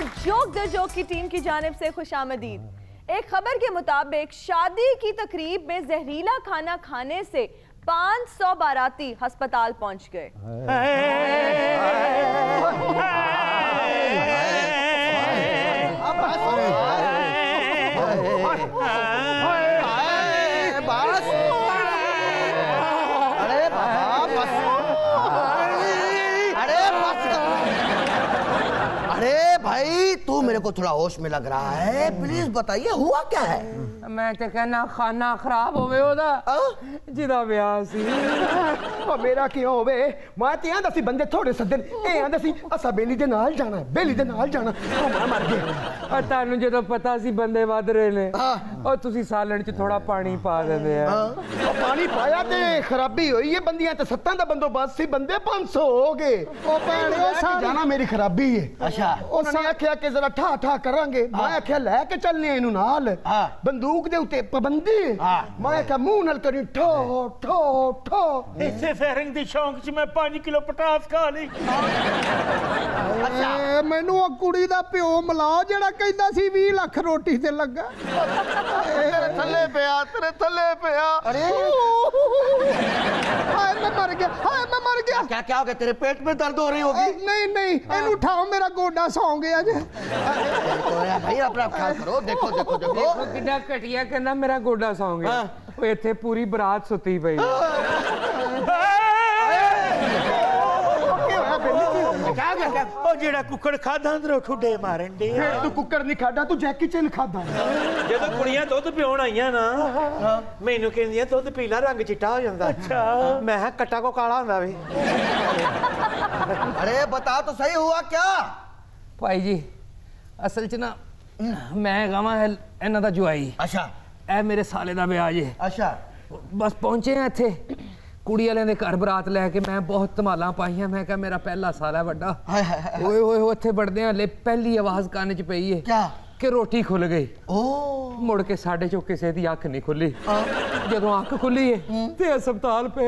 Joke the joke की team की जानिब से खुशामदीद। एक खबर के मुताबिक शादी की तकरीब में जहरीला खाना खाने से 500 बाराती अस्पताल पहुंच गए। अरे भाई तू मेरे को थोड़ा होश में लग रहा है, प्लीज बताइए हुआ क्या है? मैं तो कहना खाना खराब होवे ओदा जिदा ब्याह सी। ओ मेरा क्यों होवे? मैं ते आंदा सी बंदे थोड़े सद्दन ए आंदा सी असा बेली दे नाल जाना है, बेली दे नाल जाना। ओ मैं मर गया। तानू जो पता सी बंदे वध रहे ने और तुसी सालन च थोड़ा पानी पा देंदे आ। ओ पानी पाया ते खराबी होई है, बंदियां ते सत्तां दा बंदोबस्त सी, बंदे 500 हो गए। ओ भैणो सारी जाना मेरी खराबी है। अच्छा उन्होंने आख्या कि जरा ठा ठा करांगे, मैं आख्या लेके चलने इनू नाल। बंदूक दे उत्ते पाबंदी, मैं आख्या मुंह नाल करी ठो ठो ठो। इसे फायरिंग दी शौक च मैं 5 किलो पटास खा ली। मैनू ओ कुड़ी दा प्यो मिला जेड़ा कहंदा सी 20 लाख रोटी ते लगा। तेरे थल्ले पिया, तेरे थल्ले पिया। अरे हाय मैं मर गया, हाय मैं मर गया। क्या क्या हो गया? तेरे पेट में दर्द हो रही होगी? नहीं नहीं इनू उठाओ, मेरा गोडा सौ गया जे। भाई अपना ख्याल करो। देखो देखो देखो देखो कितना घटिया कहना मेरा गोडा सौ गया। ओ इत्थे पूरी बरात सुती पई। क्या क्या ओ जेड़ा कुकड़ खादा अंदरों ठुडे मारन दे। तू कुकर नहीं खादा, तू जैकी चैन खादा। ਜਦੋਂ ਕੁੜੀਆਂ ਦੁੱਧ ਪਿਉਣ ਆਈਆਂ ਨਾ ਮੈਨੂੰ ਕਹਿੰਦੀਆਂ ਦੁੱਧ ਪੀਲਾ ਰੰਗ ਚਿੱਟਾ ਹੋ ਜਾਂਦਾ। ਅੱਛਾ ਮੈਂ ਕਿਹਾ ਕੱਟਾ ਕੋ ਕਾਲਾ ਹੁੰਦਾ ਵੇ। अरे बता तो सही हुआ क्या? ਭਾਈ ਜੀ ਅਸਲ ਚ ਨਾ ਮੈਂ ਗਾਵਾਂ ਇਹਨਾਂ ਦਾ ਜਵਾਈ। अच्छा ਇਹ ਮੇਰੇ ਸਾਲੇ ਦਾ ਵਿਆਹ ਜੇ। अच्छा ਬਸ ਪਹੁੰਚੇ ਆ ਇੱਥੇ ਕੁੜੀ ਵਾਲਿਆਂ ਦੇ ਘਰ ਬਰਾਤ ਲੈ ਕੇ। ਮੈਂ ਬਹੁਤ ਧਮਾਲਾਂ ਪਾਈਆਂ। ਮੈਂ ਕਿਹਾ ਮੇਰਾ ਪਹਿਲਾ ਸਾਲ ਹੈ ਵੱਡਾ। ਓਏ ਓਏ ਉੱਥੇ ਵੜਦੇ ਆ ਲੈ ਪਹਿਲੀ ਆਵਾਜ਼ ਕੰਨ ਚ ਪਈ ਏ क्या? ਕਿ ਰੋਟੀ ਖੁੱਲ ਗਈ। ओ ਮੁੜ ਕੇ ਸਾਡੇ ਚੋਂ ਕਿਸੇ ਦੀ ਅੱਖ ਨਹੀਂ ਖੁੱਲੀ। ਜਦੋਂ ਅੱਖ खुली है तो अस्पताल पे।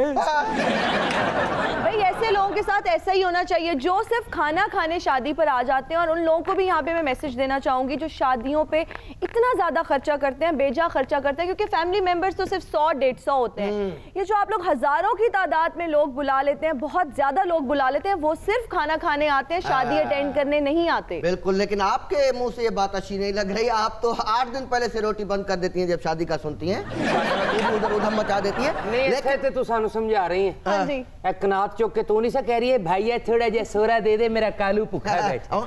भाई ऐसे लोगों के साथ ऐसा ही होना चाहिए जो सिर्फ खाना खाने शादी पर आ जाते हैं। और उन लोगों को भी यहाँ पे मैं मैसेज देना चाहूंगी जो शादियों पे इतना ज्यादा खर्चा करते हैं, बेजा खर्चा करते हैं, क्योंकि फैमिली मेंबर्स तो सिर्फ 100-150 होते हैं। ये जो आप लोग हजारों की तादाद में लोग बुला लेते हैं, बहुत ज्यादा लोग बुला लेते हैं, वो सिर्फ खाना खाने आते हैं, शादी अटेंड करने नहीं आते। बिल्कुल, लेकिन आपके मुंह से ये बात अच्छी नहीं लग रही। आप तो 8 दिन पहले से रोटी बंद कर देती हैं जब शादी का सुनती हैं, उधर उधर मचा देती है। लेकिन तू सानू समझा रही है। हाँ जी कनात चुक के तू नहीं सा कह रही है भाई थोड़ा जा सोरा दे दे, मेरा कालू भूखा बैठा।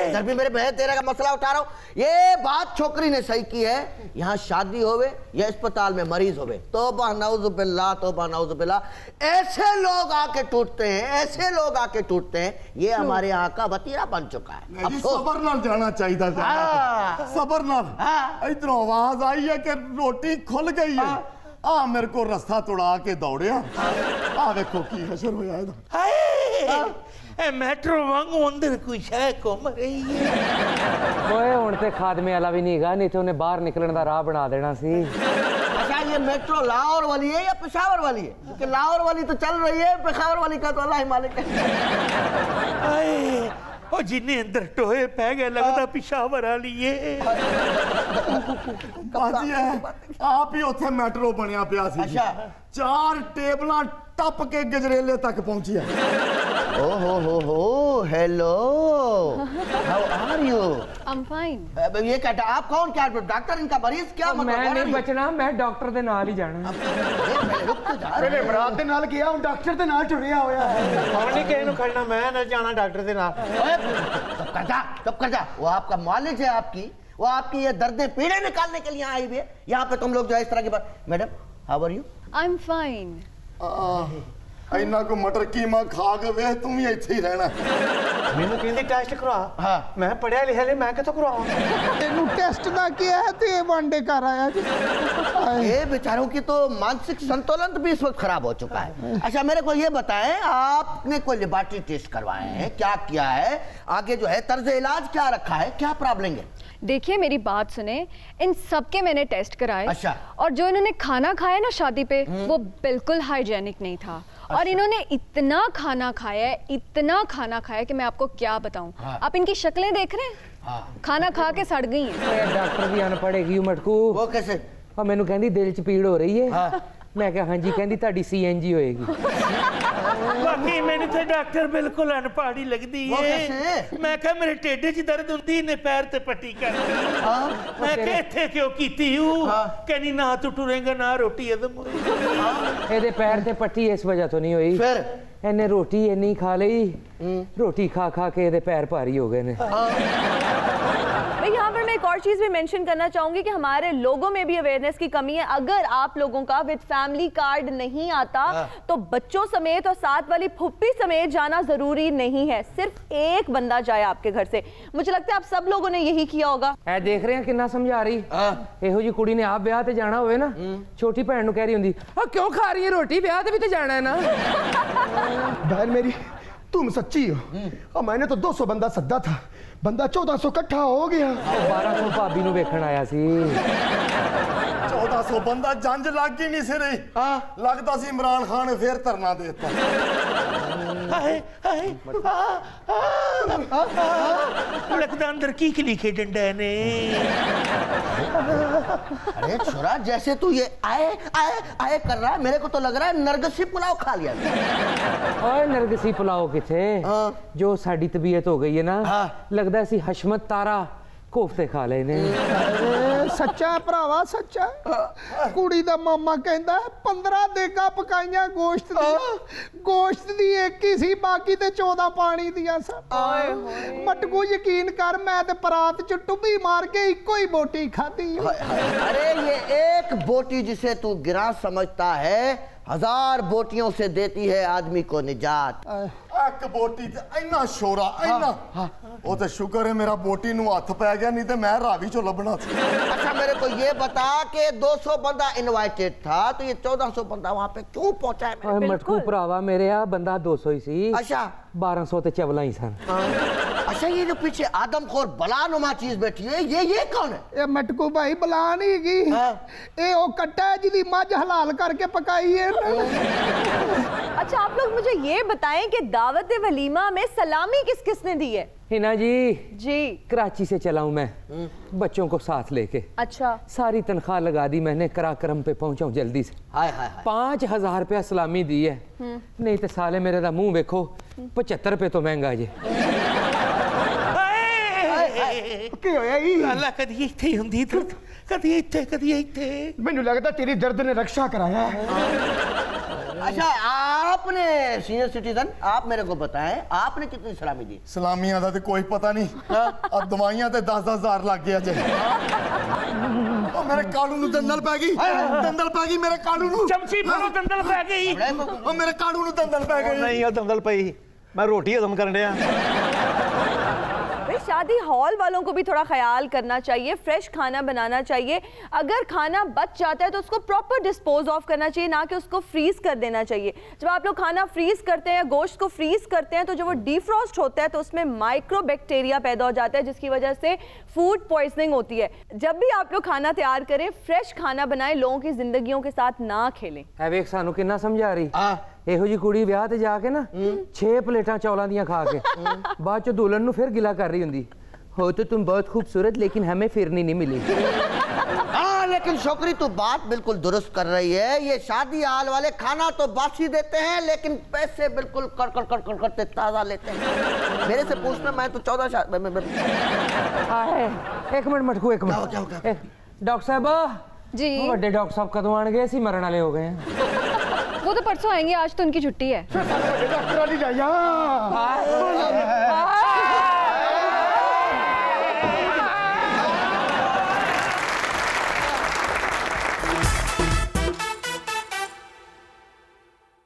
इधर भी मेरे बहन तेरे का मसला उठा रहा हूँ। ये बात छोकरी ने सही की है। यहाँ शादी होवे या अस्पताल में मरीज होवे, तौबा नऊजुबिल्लाह, तौबा नऊजुबिल्लाह। ऐसे लोग आके टूटते हैं, ऐसे लोग आके टूटते हैं। ये हमारे यहाँ का वतीरा बन चुका है। अब सबर नाल जाना चाहिए था। सबर नाल इधरों आवाज आई है कि रोटी खुल गई है। आ मेरे को रास्ता तोड़ा के दौड़िया। आ देखो की हशर होया हाय मेट्रो वांगू अंदर कोई शय घूम रही है। ओए हुण ते खादमे वाला भी नहीं गा, नहीं तो उन्हें बाहर निकलने दा राह बना देना सी। अच्छा ये मेट्रो लाहौर वाली है या पेशावर वाली है? क्योंकि लाहौर वाली तो चल रही है, पेशावर वाली का तो अल्लाह ही मालिक है। ओ जिन्ने अंदर टोए पै गए लगता पेशावर वाली है। बाजी है आप ही उथे मेट्रो बनया पिया सी। अच्छा 4 टेबलां टप के गजरेले तक पहुंची है। हो hello, how are you? I am fine. ये क्या आप कौन? क्या डॉक्टर? इनका मरीज क्या? मैं नहीं बचना, मैं डॉक्टर दे नाल ही जाना। पहले बरात दे नाल गया, हूं डॉक्टर दे नाल टुरिया होया है। कौन नहीं कहनु खड़ना, मैं ना जाना डॉक्टर दे नाल। चुप कर जा। वो आपका मालिक है, आपकी वो आपकी ये दर्दें पीड़े निकालने के लिए आई हुई है। यहाँ पे तुम लोग जो है इस तरह की बात। Madam how are you? I am fine. इन्ना को मटर कीमा खा के वे तुम ही इत्थे ही रहना। मैनू कहंदे टेस्ट करवा। हां मैं पढ़िया लिखिया ले, मैं किथों करवावां? तेनू टेस्ट दा किया है ते वांडे कर आया जी। ये बेचारों की तो मानसिक संतुलन भी इस वक्त खराब हो चुका है। अच्छा मेरे को ये बताएं, आपने कोई लेबोरेटरी टेस्ट करवाए हैं? क्या किया है? आगे जो है तर्ज इलाज क्या रखा है? क्या प्रॉब्लम है? देखिए मेरी बात सुने, इन सब के मैंने टेस्ट कराए। अच्छा। और जो इन्होंने खाना खाया ना शादी पे, वो बिल्कुल हाइजेनिक नहीं था। और इन्होंने इतना खाना खाया है, इतना खाना खाया कि मैं आपको क्या बताऊं। आप इनकी शक्लें देख रहे हैं, खाना खा के सड़ गई हैं। डॉक्टर भी अनपढ़ हैगी मटकू। वो कैसे? मैनू कहंदी दिल च पीड़ हो रही है। मैं कहा हाँ जी, कहंदी ताड़ी CNG होएगी। बाकी मैंने तो डॉक्टर बिल्कुल अनपढ़ ही लगदी है। मैं कहा मेरे टेढ़े च दर्द हुंदी ने पैर ते पट्टी कर। मैं कहा इत्थे क्यों कीती हूं? कहनी ना तू टुरेगा ना रोटी हजम होएगी। एदे पैर ते पट्टी इस वजह तो नहीं हुई, फिर इन्हें रोटी इन्नी खा ली, रोटी खा खा के एदे पैर भारी हो गए ने। भाई यहाँ पर मैं एक और चीज़ भी मेंशन करना चाहूँगी कि हमारे लोगों में भी अवेयरनेस की कमी है। अगर आप लोगों का विद फैमिली कार्ड नहीं आता तो बच्चों समेत और साथ वाली फुप्पी समेत जाना जरूरी नहीं है, सिर्फ एक बंदा जाए आपके घर से। मुझे लगता है आप सब लोगों ने यही किया होगा। ऐ देख रहे हैं कितना समझा रही। एहो जी कुड़ी ने आप ब्याह ते जाना होवे ना, छोटी भैन नु कह रही हुंदी क्यों खा रही है रोटी, ब्याह ते भी तो जाना है ना। बहन मेरी तुम सच्ची हो। मैंने तो 200 बंदा सद्दा था, बंदा 1400 इकट्ठा हो गया। 1200 भाभी नु वेखण आया सी। 1400 बंदा जंज लग ही नहीं सी रही। लगता सी इमरान खान ने फिर धरना देता। लगता अंदर की लिखे डंडे ने। अरे छोरा, जैसे तू ये आए आए आए कर रहा है, मेरे को तो लग रहा है नरगिसी पुलाव खा लिया। ओए नरगिसी पुलाव किथे, जो साडी तबीयत हो गई है ना, लगदा सी हशमत तारा कोफ्ते खा लेने। सच्चा भरावा सच्चा। कुड़ी दा मामा कहंदा 15 देगा पकाइयां गोश्त दी एक ही सी, बाकी ते 14 पानी दियां सन। मटकू यकीन कर, मैं ते परात च टुब्बी मार के इको ही बोटी खाधी। अरे ये एक बोटी जिसे तू गिरा समझता है, 1000 बोटियों से देती है आदमी को निजात। एक बोटी ते इन्ना शोरा इन्ना। वो तो शुक्र है मेरा बोटी नु हाथ पै गया, नहीं तो मैं रावी चो लबना था। अच्छा मेरे को ये बता कि 200 बंदा इनवाइटेड था, तो ये 1400 बंदा वहाँ पे क्यों पहुंचा है? मटकू भरावा मेरे आ बंदा 200 ही सी। अच्छा 1200 ते चवला ही सन। अच्छा ये जो पीछे आदमखोर बलानुमा चीज बैठी है, ये कौन है? ये मटकू भाई बला नहीं की, ये वो कट्टा है जिदी मज हलाल करके पकाई है। अच्छा आप लोग मुझे ये बताएं कि दावत वलीमा में सलामी किस किसने दी है? हिना जी जी कराची से चला हूं मैं, बच्चों को साथ लेके। अच्छा सारी तनख्वाह लगा दी मैंने, कराक्रम पे पहुंचा हूं जल्दी से। हाय हाय हाय। 5000 रुपया सलामी दी है, नहीं तो साले मेरे दा मुंह देखो 75 रुपए तो महंगा जी। ਕੀ ਹੋਇਆ ਜੀ? ਅੱਲਾ ਕਦੀ ਇੱਥੇ ਹੀ ਹੁੰਦੀ ਦਰਦ, ਕਦੀ ਇੱਥੇ ਕਦੀ ਇੱਥੇ। ਮੈਨੂੰ ਲੱਗਦਾ ਤੇਰੀ ਦਰਦ ਨੇ रक्षा कराया है। अच्छा आपने सीनियर सिटीजन, आप मेरे को बताएं आपने कितनी सलामी दी? सलामियां दा ते कोई पता नहीं, अब दवाइयां ते 10-10 हजार लग गया जे। ओ मेरे कालू नु दंदल पै गई, दंदल पै गई मेरे कालू नु। ਚਮਚੀ ਫੜੋ ਦੰਦਲ ਪੈ ਗਈ। ओ मेरे कालू नु दंदल पै गई। ਨਹੀਂ ਉਹ ਦੰਦਲ ਪਈ, ਮੈਂ ਰੋਟੀ ਹਜ਼ਮ ਕਰਨ ਡਿਆ। शादी हॉल वालों को भी थोड़ा ख्याल करना चाहिए, फ्रेश खाना बनाना चाहिए। अगर खाना बच जाता है तो उसको प्रॉपर डिस्पोज ऑफ करना चाहिए, ना कि उसको फ्रीज कर देना चाहिए। जब आप लोग खाना फ्रीज करते हैं, गोश्त को फ्रीज करते हैं, तो जब वो डीफ्रॉस्ट होता है तो उसमें माइक्रो बैक्टीरिया पैदा हो जाता है, जिसकी वजह से फूड पॉइजनिंग होती है। जब भी आप लोग खाना तैयार करें, फ्रेश खाना बनाएं, लोगों की जिंदगियों के साथ ना खेलें। वेख सानू कितना समझा रही। ਇਹੋ ਜੀ ਕੁੜੀ ਵਿਆਹ ਤੇ ਜਾ ਕੇ ਨਾ 6 प्लेटां चौलां ਦੀਆਂ खा के बाद ਚ दुल्हन ਨੂੰ फिर गिला कर रही हुंदी, हो तो तुम बहुत खूबसूरत लेकिन हमें फिरनी नहीं मिली। हाँ लेकिन छोकरी तो बात बिल्कुल दुरुस्त कर रही है। ये शादी हाल वाले खाना तो बासी देते हैं, लेकिन पैसे बिल्कुल कर करते ताजा लेते हैं। मेरे से पूछना, मैं तो 14 एक मिनट मटकू, एक मिनट। डॉक्टर साहब जी बड़े डॉक्टर साहब कदों आने गए सी, मरण वाले हो गए हैं। वो तो परसों आएंगे, आज तो उनकी छुट्टी है। डॉक्टर वाली जाइया।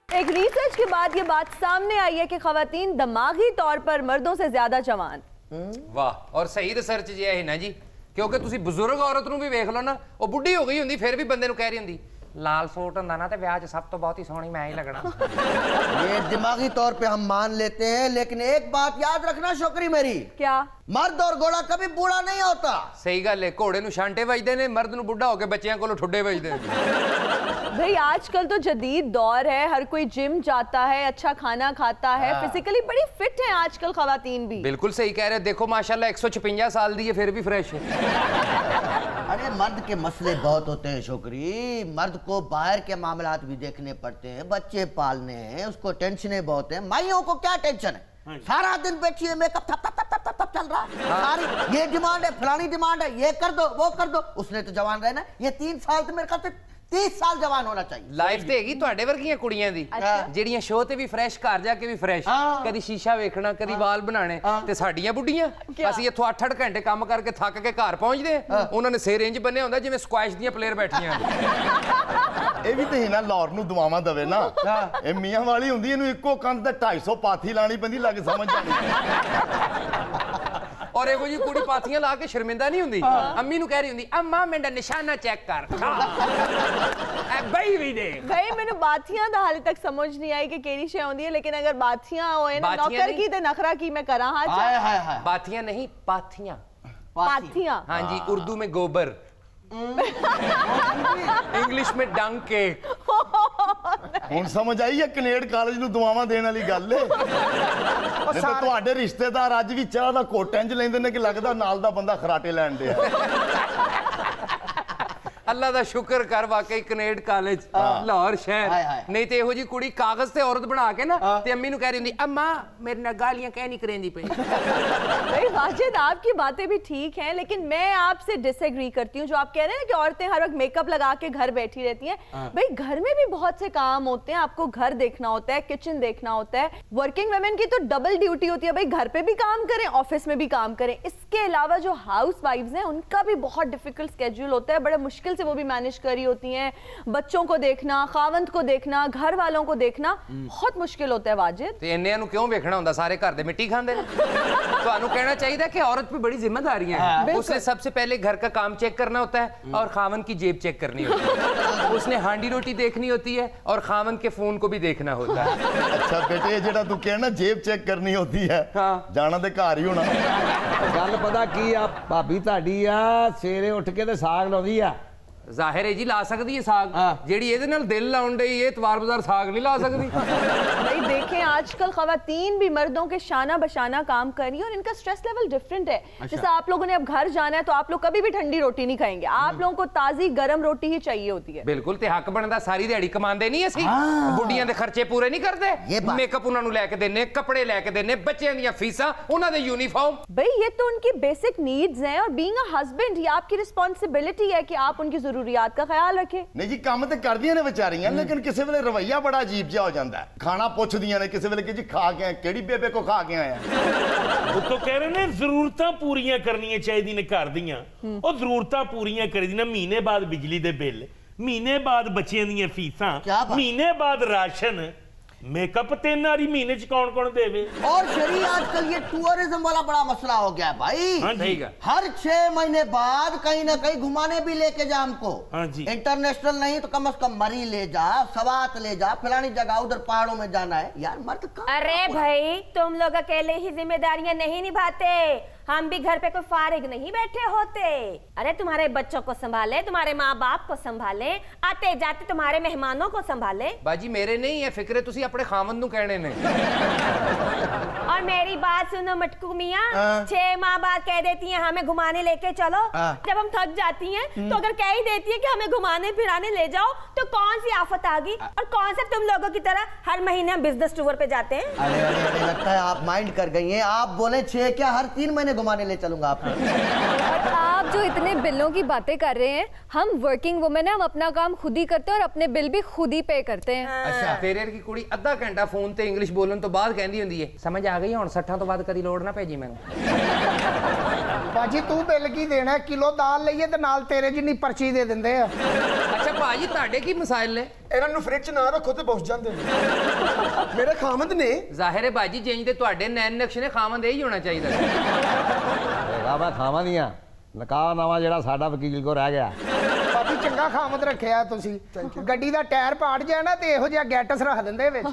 एक रिसर्च के बाद ये बात सामने आई है कि खवातीन दिमागी तौर पर मर्दों से ज्यादा जवान। वाह, और सही रिसर्च जी है ना जी, क्योंकि तुसी बुजुर्ग औरत नूं भी वेख लो ना, वो बुढ़ी हो गई हुंदी फिर भी बंदे नूं कह रही हुंदी लाल सूट हुंदा ना ते ब्याह च सब तो बहुत ही सोहनी मैं ही लगना। ये दिमागी तौर पे हम मान लेते हैं, लेकिन एक बात याद रखना छोकरी मेरी। क्या? मर्द और घोड़ा कभी बूढ़ा नहीं होता। सही गल है, घोड़े नूं छांटे वजदे ने, मर्द नूं बुढ़ा होके बच्चियां कोलों ठुड्डे वजदे ने। भाई आजकल तो जदीद दौर है, हर कोई जिम जाता है, अच्छा खाना खाता है, फिजिकली बड़ी फिट है आजकल खवातीन भी। बिल्कुल सही कह रहे, देखो माशाल्लाह 156 साल दी है फिर भी फ्रेश है। अरे मर्द के मसले बहुत होते हैं छोकरी, मर्द को बाहर के मामलात भी देखने पड़ते हैं, बच्चे पालने हैं, उसको टेंशनें बहुत हैं। माइयों को क्या टेंशन है, सारा दिन बैठी है, मेकअप थप थप थप थप थप चल रहा है, सारी ये डिमांड है, फलानी डिमांड है, ये कर दो वो कर दो। उसने तो जवान रहना, ये 3 साल तो मेरे ख्याल से 30 साल जवान होना चाहिए। लाइफ ते हैगी तुहाडे वर्गियां कुड़ियां दी, ਜਿਹੜੀਆਂ ਸ਼ੋਅ ਤੇ ਵੀ ਫਰੈਸ਼, ਘਰ ਜਾ ਕੇ ਵੀ ਫਰੈਸ਼, ਕਦੀ ਸ਼ੀਸ਼ਾ ਵੇਖਣਾ, ਕਦੀ ਵਾਲ ਬਣਾਣੇ, ਤੇ ਸਾਡੀਆਂ ਬੁੱਢੀਆਂ ਅਸੀਂ ਇੱਥੋਂ 8-8 ਘੰਟੇ ਕੰਮ ਕਰਕੇ ਥੱਕ ਕੇ ਘਰ ਪਹੁੰਚਦੇ ਆ, ਉਹਨਾਂ ਨੇ ਸਿਰ ਇੰਜ ਬੰਨਿਆ ਹੁੰਦਾ ਜਿਵੇਂ ਸਕੁਐਸ਼ ਦੀਆਂ ਪਲੇਅਰ ਬੈਠੀਆਂ ਇਹ ਵੀ ਤੇ ਨਾ ਲਾਹੌਰ ਨੂੰ ਦੁਆਵਾਂ ਦਵੇ ਨਾ, ਇਹ ਮੀਆਂ ਵਾਲੀ ਹੁੰਦੀ, ਇਹਨੂੰ ਇੱਕੋ ਕੰਧ ਤੇ 250 ਪਾਥੀ ਲਾਣੀ ਪੈਂਦੀ, ਲੱਗ ਸਮਝ ਜਾਣੀ। और एगो जी कुड़ी पाथियां ला के शर्मिंदा नहीं हुंदी, अम्मी नु कह रही हुंदी अम्मा मेरा निशाना चेक कर भाई भी दे। भाई मैंने बाथियां दा हाले तक समझ नहीं आई कि केड़ी शे होंदी है, लेकिन अगर बाथियां होए ना नौकर की ते नखरा की मैं करा। हां बाथियां नहीं पाथियां। पाथियां हां जी, उर्दू में गोबर, इंग्लिश में डंग केक। ਹੁਣ ਸਮਝ ਆਈ ਹੈ ਕੈਨੇਡ ਕਾਲਜ ਨੂੰ ਦੁਆਵਾਂ ਦੇਣ ਵਾਲੀ ਗੱਲ ਏ। ਤੇ ਤੁਹਾਡੇ ਰਿਸ਼ਤੇਦਾਰ ਅੱਜ ਵੀ ਚਾਹ ਦਾ ਘੁੱਟ ਇੰਜ ਲੈਂਦੇ ਨੇ ਕਿ ਲੱਗਦਾ ਨਾਲ ਦਾ ਬੰਦਾ ਖਰਾਟੇ ਲੈਣ ਡਿਆ। अल्लाह दा शुक्र कर वाकई कनेड कॉलेज लाहौर शहर, नहीं तो एहो जी कुड़ी कागज से औरत बना के ना ते अम्मी नु कह रही हुंदी अम्मा मेरे नाल गालियां कह नहीं करेंदी पई। भाई वाजिद आपकी बातें भी ठीक हैं, लेकिन मैं आपसे डिसएग्री करती हूँ। जो आप कह रहे हैं ना कि औरतें हर वक्त मेकअप लगा के घर बैठी रहती हैं, भाई घर में भी बहुत से काम होते हैं, आपको घर देखना होता है, किचन देखना होता है। वर्किंग वुमेन की तो डबल ड्यूटी होती है, भाई घर पे भी काम करें, ऑफिस में भी काम करें। इसके अलावा जो हाउस वाइफ्स हैं उनका भी बहुत डिफिकल्ट स्केड्यूल होता है, बड़े मुश्किल से वो भी मैनेज करी होती हैं। बच्चों को देखना, खावंद को देखना, घर वालों को देखना बहुत मुश्किल होता है। वाजिद ते इन्ने नु क्यों देखना हुंदा, सारे घर दे मिट्टी खांदे ने। ਤੁਹਾਨੂੰ कहना चाहिए कि औरत पे बड़ी जिम्मेदारियां हैं। उसने सबसे पहले घर का काम चेक करना होता है और खावन की जेब चेक करनी होती है। उसने हांडी रोटी देखनी होती है और खावन के फोन को भी देखना होता है। अच्छा बेटे जेड़ा तू कहना जेब चेक करनी होती है, जाना ते घर ही होना। गल पता की आ भाभी ताड़ी आ सवेरे उठ के ते साग लाउंदी आ। जाहिर है जी ला सकती है साग, जेड़ी ਇਹਦੇ ਨਾਲ दिल लाउन डई ये इतवार बाजार साग नहीं ला सकती। भाई देखें आजकल खवातीन भी मर्दों के शाना बशाना काम कर रही है और इनका स्ट्रेस लेवल डिफरेंट है। जैसे आप लोगों ने अब घर जाना है तो आप लोग कभी भी ठंडी रोटी नहीं खाएंगे, आप लोगों को ताजी गर्म रोटी ही चाहिए होती है। बिल्कुल, ते हक बनदा सारी दिहाड़ी कमांदे नहीं ਅਸੀਂ बुढ़ियां दे खर्चे पूरे नहीं करते, मेकअप उन्हां नु लेके देने, कपड़े लेके देने, बच्चों दी फीसां, उन्हां दे यूनिफॉर्म। भाई ये तो उनकी बेसिक नीड्स हैं और बीइंग अ हस्बैंड ये आपकी रिस्पांसिबिलिटी है कि आप उनकी जरूरियात का ख्याल रखें। नहीं जी काम तो करदियां ने बेचारियां, लेकिन किसी वेले रवैया बड़ा अजीब जिहा हो जाता है। खाना पुछदियां ने किसी वेले कि जी खा के आए, केड़ी बेबे को खा के आए हैं। वो तो कह रहे ने जरूरतां पूरियां करनियां चाहिए ने घर दियां, और जरूरतां पूरियां करी दी ना। महीने बाद बिजली दे बिल, महीने बाद बच्चियां दीयां फीसां, महीने बाद राशन, मेकअप 3 नारी महीने च कौन कौन देवे। और शरीर आजकल ये टूरिज्म वाला बड़ा मसला हो गया है भाई। हाँ जी। हर 6 महीने बाद कहीं ना कहीं घुमाने भी लेके जा हमको। हाँ जी। इंटरनेशनल नहीं तो कम से कम मरी ले जा, सवात ले जा, फलानी जगह उधर पहाड़ों में जाना है। यार मर्द कहाँ। अरे भाई तुम लोग अकेले ही जिम्मेदारियां नहीं निभाते, हम भी घर पे कोई फारिग नहीं बैठे होते। अरे तुम्हारे बच्चों को संभाले, तुम्हारे माँ बाप को संभाले, आते जाते तुम्हारे मेहमानों को संभाले। बाजी मेरे नहीं है फिक्रे, तुसी अपने खामंद नू कहने ने। और मेरी बात सुनो मटकू मियाँ, 6 माह बाद कह देती हैं हमें घुमाने लेके चलो। जब हम थक जाती हैं तो अगर कह ही देती है कि हमें घुमाने फिराने ले जाओ तो कौन सी आफत आ गई। और कौन से तुम लोगों की तरह हर महीने हम बिजनेस टूर पे जाते हैं। अरे अरे अरे लगता है आप माइंड कर गई हैं। आप बोले 6 क्या हर 3 महीने घुमाने ले चलूंगा आपको। और आप जो इतने बिलों की बातें कर रहे हैं, हम वर्किंग वुमेन है, हम अपना काम खुद ही करते हैं और अपने बिल भी खुद ही पे करते हैं। अच्छा तेरे की कुड़ी आधा घंटा फोन ते इंग्लिश बोलन तो बाद कहंदी हुंदी है समझ आ गई, हुण 60 तो बाद कदी लोड़ ना भेजी मैनूं। बाजी तू बिल की देना, किलो दाल लईए ते नाल तेरे जिन्नी पर्ची दे दिंदे आ। अच्छा भाजी ਤੁਹਾਡੇ ਕੀ ਮਸਾਇਲ ਨੇ? ਇਹਨਾਂ ਨੂੰ ਫ੍ਰਿਜ ਨਾ ਰੱਖੋ ਤੇ ਪਹੁੰਚ ਜਾਂਦੇ ਨੇ। ਮੇਰੇ ਖਾਮਦ ਨੇ। ਜ਼ਾਹਿਰ ਹੈ ਬਾਜੀ ਜਿੰਜ ਦੇ ਤੁਹਾਡੇ ਨੈਣ ਨਕਸ਼ ਨੇ ਖਾਮਦ ਇਹੀ ਹੋਣਾ ਚਾਹੀਦਾ। ਹੈਗਾ ਮੈਂ ਖਾਵਾਂ ਦੀਆਂ ਨਕਾਹ ਨਾਵਾ ਜਿਹੜਾ ਸਾਡਾ ਵਕੀਲ ਕੋ ਰਹਿ ਗਿਆ। ਬਾਕੀ ਚੰਗਾ ਖਾਮਦ ਰੱਖਿਆ ਤੁਸੀਂ ਗੱਡੀ ਦਾ ਟਾਇਰ ਪਾੜ ਜਾਏ ਨਾ ਤੇ ਇਹੋ ਜਿਹਾ ਗੈਟਸ ਰੱਖ ਦਿੰਦੇ ਵਿੱਚ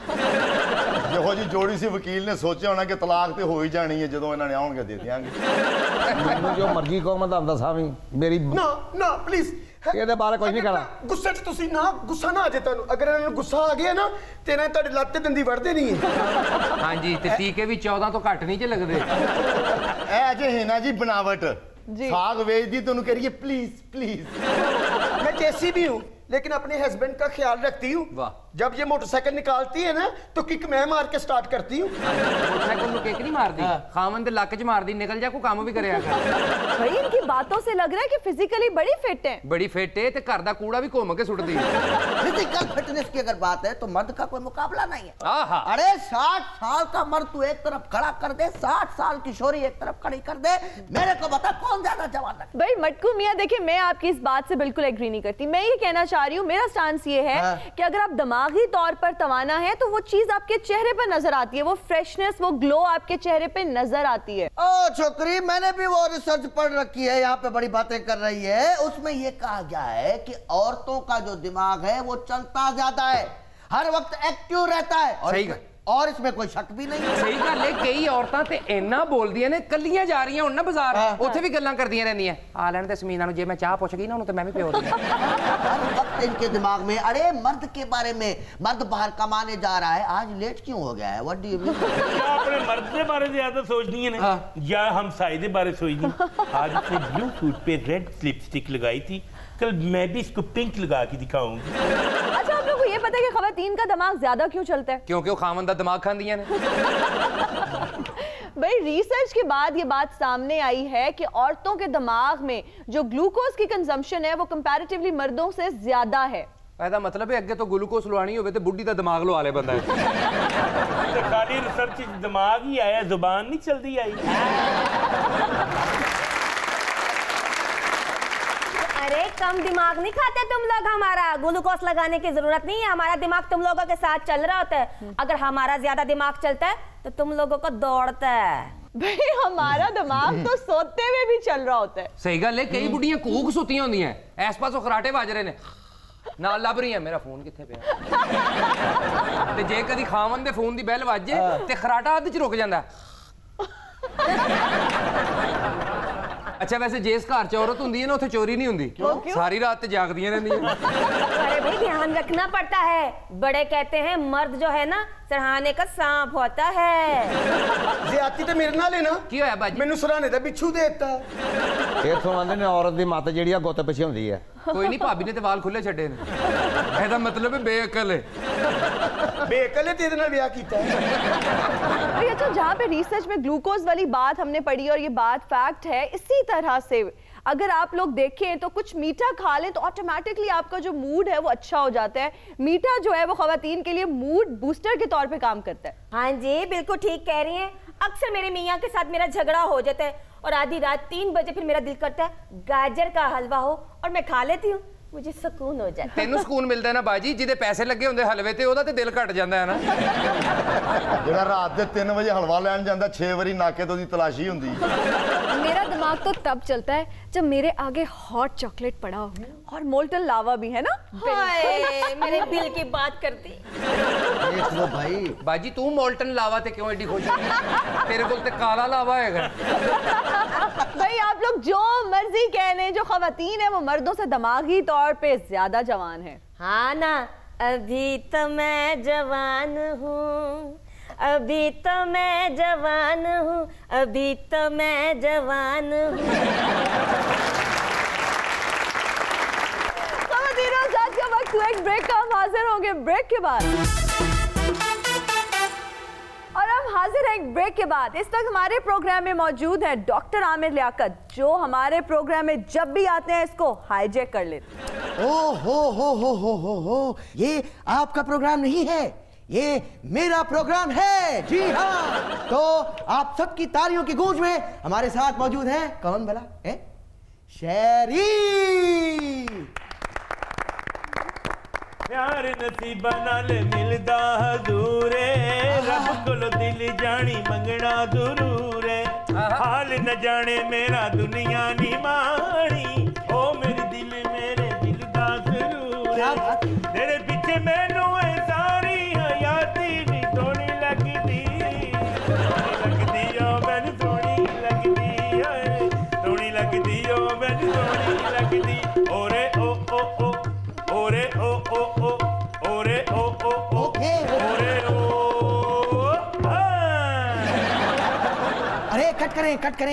ਜਿਹੋ ਜੀ ਜੋੜੀ ਸੀ ਵਕੀਲ ਨੇ ਸੋਚਿਆ ਹੋਣਾ ਕਿ ਤਲਾਕ ਤੇ ਹੋ ਹੀ ਜਾਣੀ ਹੈ ਜਦੋਂ ਇਹਨਾਂ ਨੇ ਆਉਣਗੇ ਦੇ ਦਿਆਂਗੇ ਮੈਨੂੰ ਜੋ ਮਰਜ਼ੀ ਕਹੋ ਮੈਂ ਤੁਹਾਨੂੰ ਦੱਸਾਂ ਵੀ ਮੇਰੀ ਨਾ ਪਲੀਜ਼ ਇਹਦੇ ਬਾਰੇ ਕੁਝ ਨਹੀਂ ਕਹਿਣਾ ਗੁੱਸੇ 'ਚ ਤੁਸੀਂ ਨਾ ਗੁੱਸਾ ਨਾ ਆ ਜੇ ਤੁਹਾਨੂੰ ਅਗਰ ਇਹਨਾਂ ਨੂੰ ਗੁੱਸਾ ਆ ਗਿਆ ਨਾ ਤੇ ਇਹਨਾਂ ਤੁਹਾਡੇ ਲੱਤ ਤੇ ਦੰਦੀ ਵੜਦੇ ਨਹੀਂ ਹੈ ਹਾਂਜੀ ਤੇ ਟੀਕੇ ਵੀ 14 ਤੋਂ ਘੱਟ ਨਹੀਂ ਚ ਲੱਗਦੇ ਇਹ ਅਜੇ ਹੈ ਨਾ ਜੀ बनावट साग ਵੇਚਦੀ ਤੁਹਾਨੂੰ ਕਹ रही है प्लीज मैं जैसी भी हूँ लेकिन अपने हस्बैंड का ख्याल रखती हूँ जब ये मोटरसाइकिल निकालती है ना तो किक मैं मार के स्टार्ट करती हूँ मोटरसाइकिल ਨੂੰ ਕਿਕ ਨਹੀਂ ਮਾਰਦੀ ਖਾਮਨ ਦੇ ਲੱਕ 'ਚ ਮਾਰਦੀ ਨਿਕਲ ਜਾ ਕੋਈ ਕੰਮ ਵੀ ਕਰਿਆ ਕਰ भाई इनकी बातों से लग रहा है कि फिजिकली बड़ी फिट है बड़ी फिट है ਤੇ ਘਰ ਦਾ ਕੂੜਾ ਵੀ ਘੁੰਮ ਕੇ ਸੁੱਟਦੀ ਹੈ फिजिकल फिटनेस की अगर बात है तो मर्द का कोई मुकाबला नहीं है आहा अरे 60 साल का मर्द तू एक तरफ खड़ा कर दे 60 साल की शोरी एक तरफ खड़ी कर दे मेरे को बता कौन ज्यादा जवान है भाई मटकू मियां देखिए मैं आपकी इस बात से बिल्कुल एग्री नहीं करती मैं ये कहना चाह रही हूँ मेरा स्टांस ये है कि अगर आप दिमागी तौर पर तवाना है तो वो चीज आपके चेहरे पर नजर आती है वो फ्रेशनेस वो ग्लो आपके चेहरे पे नजर आती है ओ छोकरी मैंने भी वो रिसर्च पढ़ रखी है यहाँ पे बड़ी बातें कर रही है उसमें ये कहा गया है कि औरतों का जो दिमाग है वो चलता ज्यादा है हर वक्त एक्टिव रहता है और इसमें कोई शक भी नहीं है सही गल है कई औरतां ते इन्ना बोलदियां ने कल्लियां जा रही हैं हुण ना बाजार उत्थे भी गल्लां करदियां रहंदियां आ लैण दे समीना नु जे मैं चाह पुछ गई ना उन्होंने तो मैं भी पियो दूंगा हर वक्त इनके दिमाग में अरे मर्द के बारे में मर्द बाहर कमाने जा रहा है आज लेट क्यों हो गया है व्हाट डू यू मीन अपने मर्द के बारे ज्यादा सोचनी है ना या हम साई के बारे सोचनी आज उसने ब्लू सूट पे रेड लिपस्टिक लगाई थी कल मैं भी इसको पिंक लगा के दिखाऊंगी अच्छा आप लोगों को ये पता है कि खवातीन का दिमाग ज्यादा क्यों चलता है क्योंकि वो खामन दा दिमाग खांदियां ने भाई रिसर्च के बाद ये बात सामने आई है कि औरतों के दिमाग में जो ग्लूकोज की कंजम्पशन है वो कंपैरेटिवली मर्दों से ज्यादा है ਇਹਦਾ ਮਤਲਬ ਹੈ ਅੱਗੇ ਤੋਂ ਗਲੂਕੋਸ ਲਵਾਣੀ ਹੋਵੇ ਤੇ ਬੁੱਢੀ ਦਾ ਦਿਮਾਗ ਲਵਾ ਲੇ ਬੰਦਾ ਤੇ ਖਾਲੀ ਰਿਸਰਚ ਚ ਦਿਮਾਗ ਹੀ ਆਇਆ ਜ਼ੁਬਾਨ ਨਹੀਂ ਚਲਦੀ ਆਈ अरे कम दिमाग नहीं खाते तुम लोग हमारा ग्लूकोज लगाने की जरूरत नहीं है हमारा दिमाग तुम लोगों के साथ चल रहा होता है अगर हमारा ज्यादा दिमाग चलता है तो तुम लोगों को दौड़ता है भाई हमारा दिमाग तो सोते हुए भी चल रहा होता है सही गल है कई बुढ़ियां कूक सुतियां होंदियां इस पासों खराटे ਵੱਜ ਰਹੇ ਨੇ ਨਾਲ ਲੱਭ ਰਹੀਆਂ ਮੇਰਾ ਫੋਨ ਕਿੱਥੇ ਪਿਆ ਤੇ ਜੇ ਕਦੀ ਖਾਵਨ ਦੇ ਫੋਨ ਦੀ ਬੈਲ ਵੱਜੇ ਤੇ ਖਰਾਟਾ ਅੱਧ ਚ ਰੁਕ ਜਾਂਦਾ अच्छा वैसे जिस घर च औरत हुंदी है ना उत्थे चोरी नहीं हुंदी सारी रात ते जागदियां रहंदियां अरे भाई ध्यान रखना पड़ता है बड़े कहते हैं मर्द जो है ना सरहाने का सांप होता है ज्यादती ते मेरे नाल है ना की होया बाजी मैनू सराने दा बिच्छू देता इथों आंदे ने औरत दी मत जेहड़ी गुੱਤ ਪਿੱਛੇ ਹੁੰਦੀ ਹੈ कोई नहीं भाभी ने ते वाल खुले छड्डे ने ਇਹਦਾ मतलब है बेअकल है बेअकल है तेरे नाल ब्याह कीता है अच्छा जहाँ पे रिसर्च में ग्लूकोज वाली बात हमने पढ़ी और ये बात फैक्ट है इसी तरह से अगर आप लोग देखें तो कुछ मीठा खा लें तो ऑटोमेटिकली आपका जो मूड है वो अच्छा हो जाता है मीठा जो है वो खवातीन के लिए मूड बूस्टर के तौर पे काम करता है हाँ जी बिल्कुल ठीक कह रही हैं अक्सर मेरे मियाँ के साथ मेरा झगड़ा हो जाता है और आधी रात 3 बजे फिर मेरा दिल करता है गाजर का हलवा हो और मैं खा लेती हूँ मुझे सुकून हो जाता है तेनू सुकून मिलता है ना बाजी जिदे पैसे लगे होंदे हलवे ते ओदा ते दिल घट जांदा है ना ਜਿਹੜਾ ਰਾਤ ਦੇ 3 ਵਜੇ ਹਲਵਾ ਲੈਣ ਜਾਂਦਾ 6 ਵਾਰੀ ਨਾਕੇ ਤੋਂ ਦੀ ਤਲਾਸ਼ੀ ਹੁੰਦੀ मेरा दिमाग तो तब चलता है जब मेरे आगे हॉट चॉकलेट पड़ा हो और मोल्टन लावा भी है ना हाय मेरे दिल की बात करती देख लो भाई बाजी तू मोल्टन लावा ते क्यों एडी खुश तेरे कोल ते काला लावा हैगा भाई आप लोग जो मर्जी कह लें जो खवातीन है वो मर्दों से दिमागी तौर पे ज्यादा जवान है हाँ ना अभी तो मैं जवान हूँ अभी तो मैं जवान हूँ अभी तो मैं जवान हूँ का वक्त हुआ एक ब्रेक का हम हाजिर होंगे ब्रेक के बाद और हम हाजिर हैं एक ब्रेक के बाद इस वक्त हमारे प्रोग्राम में मौजूद है डॉक्टर आमिर लियाकत जो हमारे प्रोग्राम में जब भी आते हैं इसको हाईजैक कर लेते हैं ओ हो ये आपका प्रोग्राम नहीं है ये मेरा प्रोग्राम है जी हाँ तो आप सबकी तालियों की गूंज में हमारे साथ मौजूद है कौन भला है शेरी प्यार नसीबा नाल मिलदा हजूरे रब कोलो दिल जानी मंगना जरूर है हाल न जाने मेरा दुनिया नी मानी ओ मेरे दिल क्या बात है? तेरे पीछे मैनू सारी हयाती नी सोनी लगदी ओ मैनू सोनी लगदी सोनी लगदी ओ मैनू सोनी लगदी ओरे ओ ओ ओ ओरे ओ ओ ओ ओरे ओ ओ ओ ओरे ओ। अरे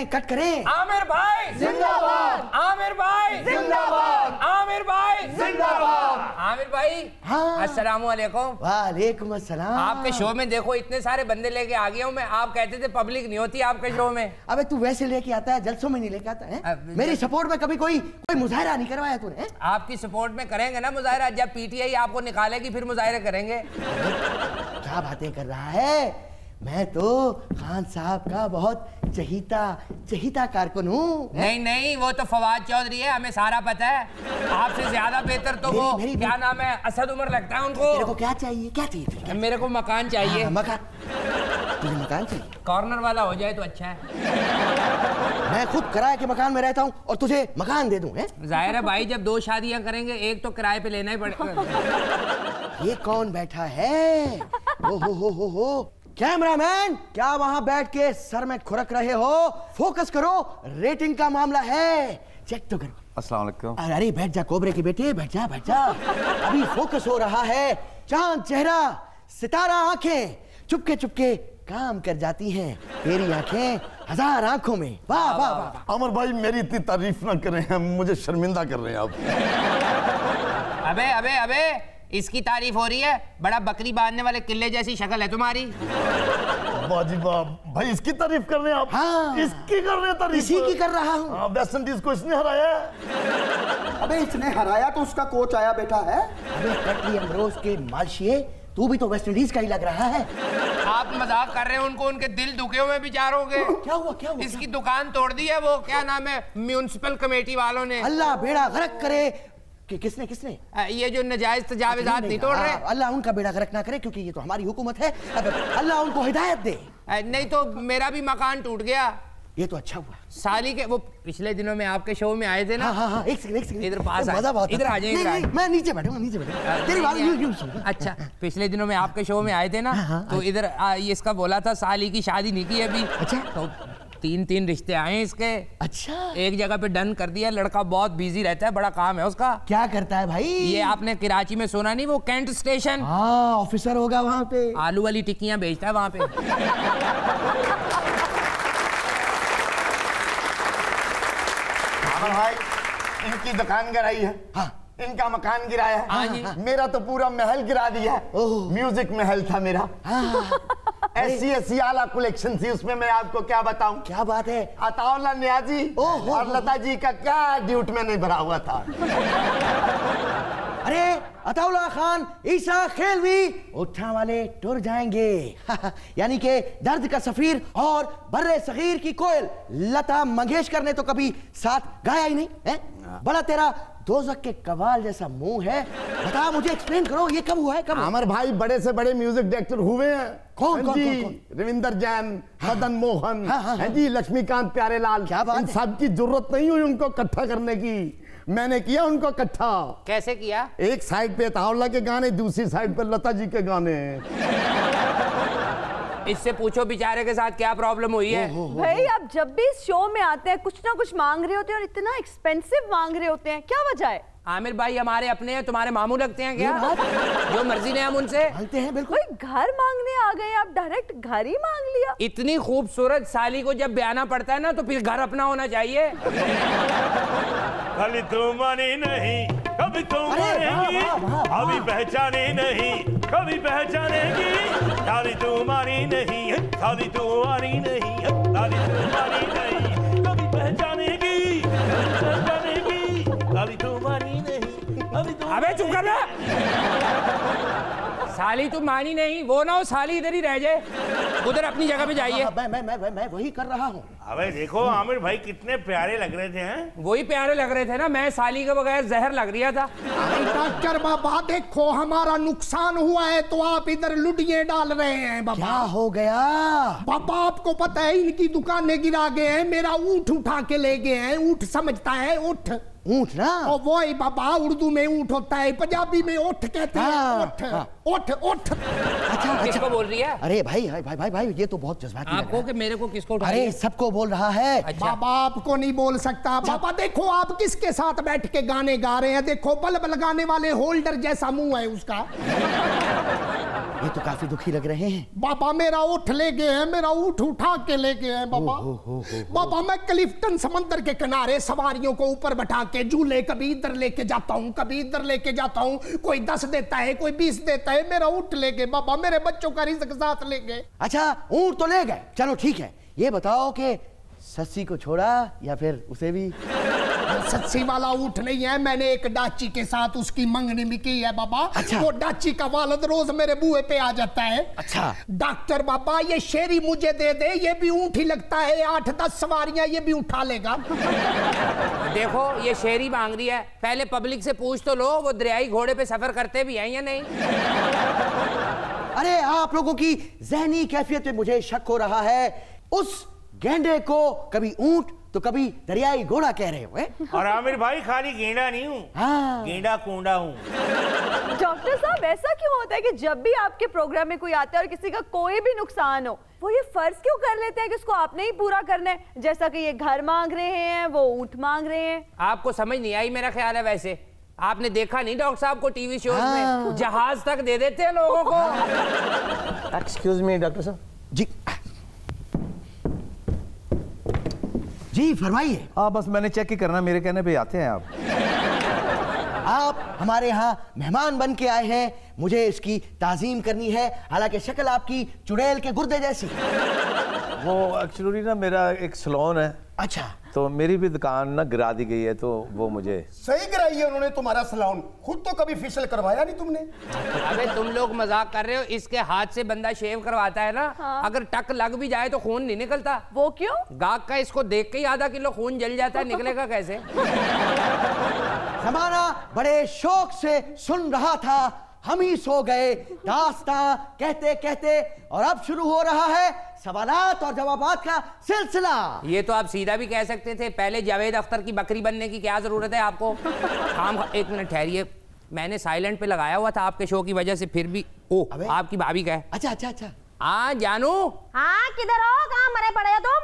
कट करें। आमिर भाई जिंदाबाद। आमिर भाई जिंदाबाद। आमिर भाई जिंदाबाद। आमिर भाई हाँ। अस्सलाम वालेकुम। वालेकुम अस्सलाम। आपके शो में देखो इतने सारे बंदे लेके आ गया हूँ मैं। आप कहते थे पब्लिक नहीं होती आपके शो में। अबे तू वैसे लेके आता है, जलसों में नहीं लेके आता है। मेरी सपोर्ट में कभी कोई मुजाहिरा नहीं करवाया तूने? आपकी सपोर्ट में करेंगे ना मुजाहिरा, जब पीटीआई आपको निकालेगी फिर मुजाहिरा करेंगे। क्या बातें कर रहा है? मैं तो खान साहब का बहुत चहीता कारकुन हूँ। नहीं, वो तो फवाद चौधरी है, हमें सारा पता है। आपसे ज्यादा बेहतर तो वो क्या नाम है, असद उमर लगता है उनको। तेरे को क्या चाहिए? मेरे को मकान चाहिए। मकान? तुझे मकान चाहिए? कॉर्नर वाला हो जाए तो अच्छा है। मैं खुद किराए के मकान में रहता हूँ और तुझे मकान दे दूँ? जाहिर है भाई, जब 2 शादियां करेंगे एक तो किराए पे लेना ही पड़ेगा। ये कौन बैठा है? हो कैमरामैन, क्या वहां बैठ के सर में खुरक रहे हो? फोकस करो, रेटिंग का मामला है, चेक तो करो। अस्सलाम वालेकुम। अरे बैठ जा कोबरे के बेटे, बैठ जा। अभी फोकस हो रहा है। चांद चेहरा, सितारा आंखें चुपके काम कर जाती हैं। तेरी आंखें 1000 आंखों में। वाह वाह वाह। अमर भाई मेरी इतनी तारीफ ना करें, मुझे शर्मिंदा कर रहे हैं आप। अबे इसकी तारीफ हो रही है। बड़ा बकरी बांधने वाले किले जैसी शक्ल है तुम्हारी। बाजी वाह भाई, इसकी तारीफ कर रहे हैं आप? हाँ। इसकी कर रहे हैं तारीफ? इसी की कर रहा हूँ। वेस्ट इंडीज को इसने हराया। अबे इसने हराया तो उसका कोच आया बेटा है। अबे कटली अमरोज के मालशिए, तू भी तो वेस्ट इंडीज का ही लग रहा है। आप मजाक कर रहे हैं, उनको उनके दिल दुखे हुए बेचारों के। क्या हुआ? इसकी दुकान तोड़ दी है वो क्या नाम है, म्यूनिसिपल कमेटी वालों ने। अल्लाह बेड़ा गर्क करे। कि किसने? ये जो नजायज तजाविजात नहीं तोड़ रहे। अल्लाह उनका बेड़ा गर्क ना करे, क्योंकि ये तो हमारी हुकूमत है। अल्लाह उनको हिदायत दे। नहीं तो मेरा भी मकान टूट गया। ये तो अच्छा हुआ। साली के वो पिछले दिनों में आपके शो में आए थे ना। हाँ, एक सेकंड इधर पास मजा बहुत। इधर आ जाइए। मैं नीचे बैठूंगा। तेरी बात यूं सुन। अच्छा, पिछले दिनों में आपके शो में आए थे ना, तो इधर ये इसका बोला था साली की शादी नहीं की अभी। अच्छा, तो 3 रिश्ते आए इसके। अच्छा, एक जगह पे डन कर दिया। लड़का बहुत बिजी रहता है, बड़ा काम है उसका। क्या करता है भाई? ये आपने कराची में सुना नहीं, वो कैंट स्टेशन। हाँ, ऑफिसर होगा वहाँ पे। आलू वाली टिक्कियां बेचता है वहाँ पे। भाई इनकी दुकान गिराई है। हाँ। इनका मकान गिराया है। हाँ। मेरा तो पूरा महल गिरा दिया। म्यूजिक महल था मेरा। ऐसी आला कलेक्शन थी उसमें, मैं आपको क्या बताऊं। क्या बात है? अताउल्लाह नियाजी और लता जी का क्या ड्यूट में नहीं भरा हुआ था। अरे अताउल्लाह खान, ईसा खेलवी, उठा वाले टुर जाएंगे। यानी कि दर्द का सफीर और बर्रे सगीर की कोयल लता मंगेशकर ने तो कभी साथ गाया ही नहीं है। बड़ा तेरा दोज़ख के कवाल जैसा मुंह है। बता, मुझे एक्सप्लेन करो, ये कब हुआ है? कब? अमर भाई बड़े से बड़े म्यूजिक डायरेक्टर हुए हैं। कौन? रविंदर जैन, मदन मोहन, जी लक्ष्मीकांत प्यारेलाल। क्या बात है? सब की जरूरत नहीं हुई उनको इकट्ठा करने की, मैंने किया उनको इकट्ठा। कैसे किया? एक साइड पे अताउल्लाह के गाने, दूसरी साइड पे लता जी के गाने। इससे पूछो बेचारे के साथ क्या प्रॉब्लम हुई है। भाई आप जब भी इस शो में आते हैं कुछ ना कुछ मांग रहे होते हैं और इतना एक्सपेंसिव मांग रहे होते हैं, क्या वजह है? आमिर भाई हमारे अपने हैं, तुम्हारे मामू लगते हैं क्या? जो मर्जी ने हम उनसे मांगते हैं। बिल्कुल। घर मांगने आ गए आप, डायरेक्ट घर ही मांग लिया। इतनी खूबसूरत साली को जब ब्याना पड़ता है ना, तो फिर घर अपना होना चाहिए। खाली तुम्हारी नहीं कभी तुम मानेगी, अभी पहचाने नहीं कभी पहचानेगी। खाली तुम्हारी नहीं है, खाली तुम्हारी नहीं है, खाली तुम्हारी नहीं कभी पहचानेगी, खाली तुम्हारी नहीं अभी तुम। अबे चुप कर। साली तुम मानी नहीं, वो ना हो साली इधर ही रह जाए, उधर अपनी जगह पे जाइए। मैं वही कर रहा हूँ। अबे देखो आमिर भाई कितने प्यारे लग रहे थे हैं? वही प्यारे लग रहे थे ना, मैं साली के बगैर जहर लग रहा था। डॉक्टर बाबा देखो हमारा नुकसान हुआ है तो आप इधर लुटिये डाल रहे हैं बाबा। क्या हो गया बाबा? आपको पता है इनकी दुकानें गिरा गए हैं, मेरा ऊँट उठा के ले गए हैं। ऊँट समझता है? ऊँट ऊँट ना? और वो ही बाबा, उर्दू में ऊँट होता है, पंजाबी में ओठ कहते हैं। ओठ ओठ। अच्छा किसको बोल रही है? अरे भाई भाई भाई भाई ये तो बहुत जज्बाती आपको कि मेरे को किसको उठा? अरे सबको बोल रहा है। अच्छा। बाबा आपको नहीं बोल सकता। बाबा देखो आप किसके साथ बैठ के गाने गा रहे हैं। देखो बल्ब लगाने वाले होल्डर जैसा मुंह है उसका। ये तो काफी दुखी लग रहे हैं। बाबा मेरा ऊँट ले गए हैं, मेरा ऊँट उठा के ले गए हैं बाबा। बाबा मैं क्लिफ्टन समंदर के किनारे सवारियों को ऊपर बैठा के झूले कभी इधर लेके जाता हूँ, कभी इधर लेके जाता हूँ। कोई 10 देता है, कोई 20 देता है। मेरा ऊँट ले गए बाबा, मेरे बच्चों का रिज़्क साथ ले गए। अच्छा ऊँट तो ले गए, चलो ठीक है। ये बताओ कि सस्सी को छोड़ा या फिर उसे भी? सच्ची वाला ऊँट नहीं है, मैंने एक डाची के साथ उसकी मंगनी भी की है बाबा। अच्छा। वो डाची का वालद रोज मेरे बुए पे आ जाता है। अच्छा। डॉक्टर बाबा ये शेरी मुझे दे दे, ये भी ऊँट ही लगता है। 8-10 सवारियां ये भी उठा लेगा। देखो ये शेरी मांग रही है, पहले पब्लिक से पूछ तो लो वो दरियाई घोड़े पे सफर करते भी हैं या नहीं। अरे आप लोगों की जहनी कैफियत पे मुझे शक हो रहा है। उस गेंडे को कभी ऊँट तो कभी दरियाई घोड़ा कह रहे हो। और आमिर भाई खाली गेंडा नहीं हूँ, हाँ। गेंडा कूंडा हूँ। डॉक्टर साहब ऐसा क्यों होता है कि जब भी आपके प्रोग्राम में कोई आता है और किसी का कोई भी नुकसान हो, वो ये फर्ज क्यों कर लेते हैं कि उसको आपने ही पूरा करना है? जैसा कि ये घर मांग रहे हैं, वो ऊँट मांग रहे हैं। आपको समझ नहीं आई मेरा ख्याल है। वैसे आपने देखा नहीं डॉक्टर साहब को टीवी शोज में जहाज तक दे देते हैं लोगों को। एक्सक्यूज मी डॉक्टर साहब। जी जी फरमाइए। हाँ बस मैंने चेक ही करना, मेरे कहने पे आते हैं आप। आप हमारे यहाँ मेहमान बन के आए हैं, मुझे इसकी ताजीम करनी है। हालांकि शक्ल आपकी चुड़ैल के गुर्दे जैसी। वो एक्चुअली ना मेरा एक सैलून है। अच्छा। तो मेरी भी दुकान ना गिरा दी गई है, तो वो मुझे सही गिराई है उन्होंने तुम्हारा सैलून। खुद तो कभी फेशियल करवाया नहीं तुमने। अबे तुम लोग मजाक कर रहे हो। इसके हाथ से बंदा शेव करवाता है ना। हाँ। अगर टक लग भी जाए तो खून नहीं निकलता। वो क्यों? गाहक का इसको देख के ही आधा किलो खून जल जाता है, निकलेगा कैसे? जमाना बड़े शौक से सुन रहा था, हम ही सो गए दास्तां कहते कहते। और अब शुरू हो रहा है सवालात और जवाबात का सिलसिला। ये तो आप सीधा भी कह सकते थे। पहले जावेद अख्तर की बकरी बनने की क्या जरूरत है आपको? काम। एक मिनट ठहरिए, मैंने साइलेंट पे लगाया हुआ था आपके शो की वजह से, फिर भी ओ आपकी भाभी का है। अच्छा अच्छा अच्छा। हाँ जानू। हाँ किधर हो? कहाँ मरे पड़े हो तुम?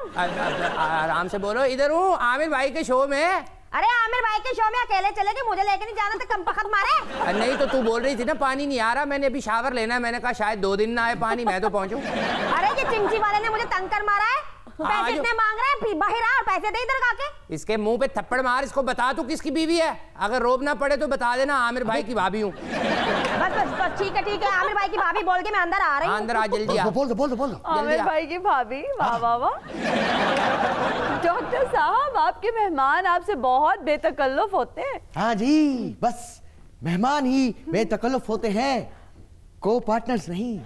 आराम से बोलो। इधर हूँ आमिर भाई के शो में। अरे आमिर भाई के शो में अकेले चले गए, मुझे लेके नहीं जाना था कम पखत मारे। नहीं तो तू बोल रही थी ना पानी नहीं आ रहा, मैंने अभी शावर लेना है, मैंने कहा शायद 2 दिन ना आए पानी, मैं तो पहुंचूं। अरे ये चिंची वाले ने मुझे तंग कर मारा है। पैसे इतने मांग रहे हैं, बाहर आ और पैसे दे इधर आके। इसके मुंह पे थप्पड़ मार, इसको बता तू किसकी बीवी है। अगर रोब ना पड़े तो बता देना आमिर भाई की भाभी हूँ। बस बस बस ठीक है आमिर भाई की भाभी बोल के मैं अंदर आ रही हूँ। अंदर आ जल्दी आ। बोल दो। आमिर भाई की भाभी, वाह वाह वाह। डॉक्टर साहब आपके मेहमान आपसे बहुत बेतकल्लुफ होते हैं। हाँ जी, बस मेहमान ही बेतकल्लुफ होते हैं, को पार्टनर्स नहीं।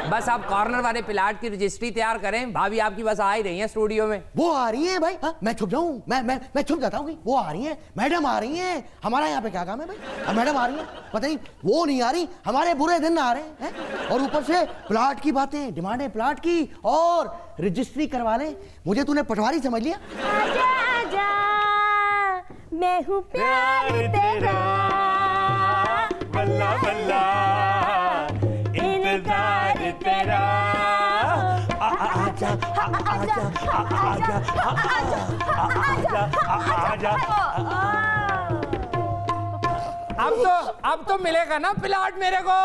बस आप कॉर्नर वाले प्लाट की रजिस्ट्री तैयार करें, भाभी आपकी बस आ ही रही हैं स्टूडियो में। वो आ रही है भाई। हाँ, मैं छुप जाऊं? मैं छुप जाता हूँ। वो आ रही है, मैडम आ रही हैं। हमारा यहाँ पे क्या काम है भाई? मैडम आ रही है, पता नहीं वो नहीं आ रही, हमारे बुरे दिन आ रहे हैं। और ऊपर से प्लाट की बातें, डिमांडें प्लाट की, और रजिस्ट्री करवा ले। मुझे तूने पटवारी समझ लिया? आजा आजा मैं हूँ प्यार तेरा, बल्ला बल्ला इंतजार तेरा। आजा आजा आजा आजा। अब तो मिलेगा ना प्लाट मेरे को।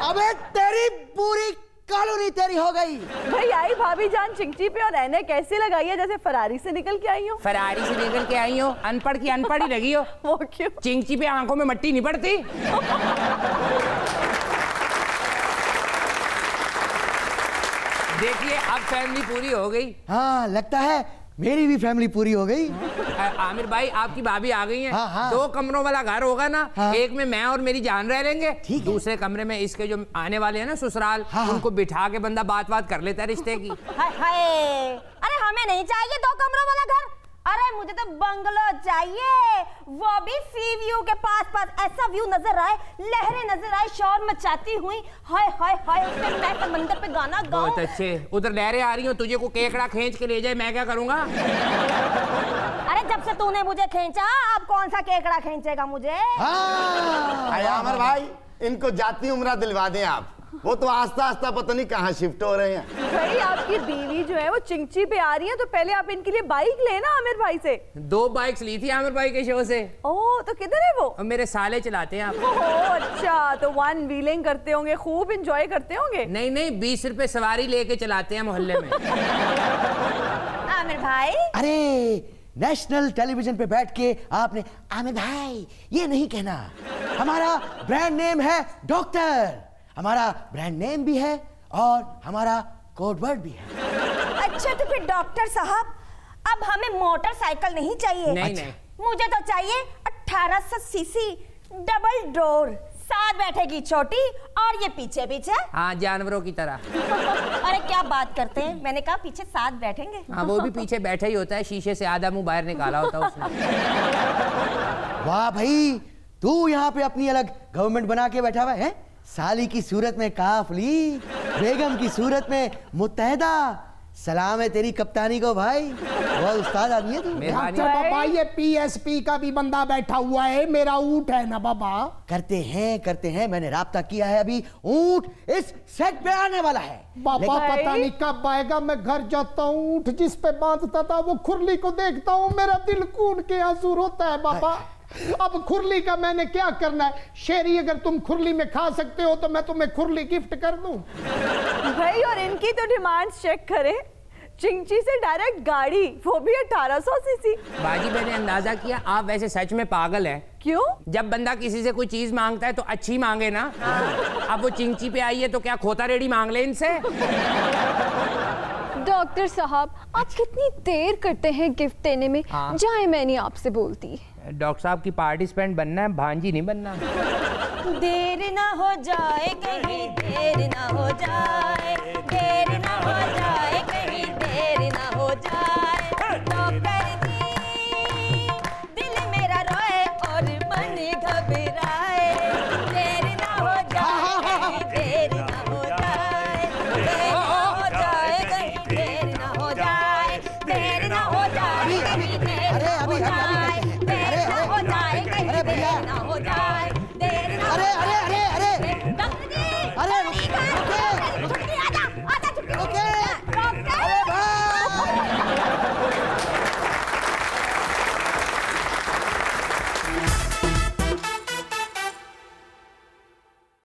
अबे तेरी पूरी कॉलोनी तेरी हो गई। भाई आई भाभी जान चिंची पे और एने कैसी लगाई है जैसे फरारी से निकल के आई हो। फरारी से निकल के आई हो, अनपढ़ की अनपढ़ ही लगी हो। वो क्यों? चिंची पे आंखों में मट्टी नहीं पड़ती। देखिए अब फैमिली पूरी हो गई। हाँ लगता है मेरी भी फैमिली पूरी हो गई। आमिर भाई आपकी भाभी आ गई हैं। हाँ, हाँ। 2 कमरों वाला घर होगा ना, हाँ। एक में मैं और मेरी जान रह लेंगे, दूसरे कमरे में इसके जो आने वाले हैं ना ससुराल, हाँ, उनको बिठा के बंदा बात कर लेता है रिश्ते की। हाय हाय, अरे हमें नहीं चाहिए 2 कमरों वाला घर, अरे मुझे तो बंगलो चाहिए, वो भी सी व्यू के पास, ऐसा व्यू नजर आए, लहरें नजर आए, शोर मचाती हुई, हाय हाय हाय, फिर मैं समंदर पे गाना गाऊं। बहुत अच्छे, उधर लहरें आ रही हो, तुझे को केकड़ा खींच के ले जाए, मैं क्या करूंगा? अरे जब से तूने मुझे खींचा, अब कौन सा केकड़ा खींचेगा मुझे? आमिर भाई, इनको जाती उम्र दिलवा दें आप, वो तो आस्ता आस्ता पता नहीं कहाँ शिफ्ट हो रहे हैं। भाई आपकी बीवी जो है वो चिंची पे आ रही है, तो पहले आप इनके लिए बाइक लेना आमिर भाई से। 2 बाइक्स ली थी आमिर भाई के शो से। ओह, तो किधर है वो? मेरे साले चलाते हैं आप। ओह अच्छा, तो 1 व्हीलिंग करते होंगे, खूब एंजॉय करते होंगे। नहीं 20 रुपए सवारी लेके चलाते हैं मोहल्ले में। आमिर भाई, अरे नेशनल टेलीविजन पे बैठ के आपने आमिर भाई ये नहीं कहना। हमारा ब्रांड नेम है डॉक्टर, हमारा ब्रांड नेम भी है और हमारा कोड वर्ड भी है। अच्छा तो फिर डॉक्टर साहब, अब हमें मोटरसाइकिल नहीं चाहिए। नहीं। मुझे तो चाहिए 1800 सीसी डबल डोर, 7 बैठेगी छोटी और ये पीछे पीछे। हाँ, जानवरों की तरह। अरे क्या बात करते हैं, मैंने कहा पीछे 7 बैठेंगे। हाँ, वो भी पीछे बैठा ही होता है, शीशे से आधा मुंह बाहर निकाला होता है उसने। वाह भाई, तू यहाँ पे अपनी अलग गवर्नमेंट बना के बैठा हुआ है। साली की सूरत में काफली, बेगम की सूरत में मुत्तहदा। सलाम है तेरी कप्तानी को भाई, बहुत उस्ताद आदमी है तू। अच्छा बाबा, ये पीएसपी का भी बंदा बैठा हुआ है, मेरा ऊंट है ना बाबा। करते हैं, मैंने राब्ता किया है, अभी ऊंट इस सेट पे आने वाला है। बाबा पता नहीं कब आएगा, मैं घर जाता हूँ, ऊंट जिस पे बांधता था वो खुरली को देखता हूँ, मेरा दिल खून के आंसू होता है बाबा। अब खुरली का मैंने क्या करना है? शेरी, अगर तुम खुरली में खा सकते हो तो मैं तुम्हें खुरली गिफ्ट कर दूं। भाई और इनकी तो डिमांड्स चेक करें, चिंची से डायरेक्ट गाड़ी, वो भी 1800 सीसी। बाजी, मैंने अंदाजा किया आप वैसे सच में पागल हैं। क्यों? जब बंदा किसी से कोई चीज मांगता है तो अच्छी मांगे ना। अब वो चिंची पे आई है तो क्या खोता रेडी मांग ले इनसे? डॉक्टर साहब, आप कितनी देर करते हैं गिफ्ट देने में। हाँ। जाए, मैं नहीं आपसे बोलती। डॉक्टर साहब की पार्टिसिपेंट बनना है, भांजी नहीं बनना। देर ना हो जाए कहीं, देर ना हो जाए, देर ना हो जाए कहीं, देर ना हो जाए, डॉक्टर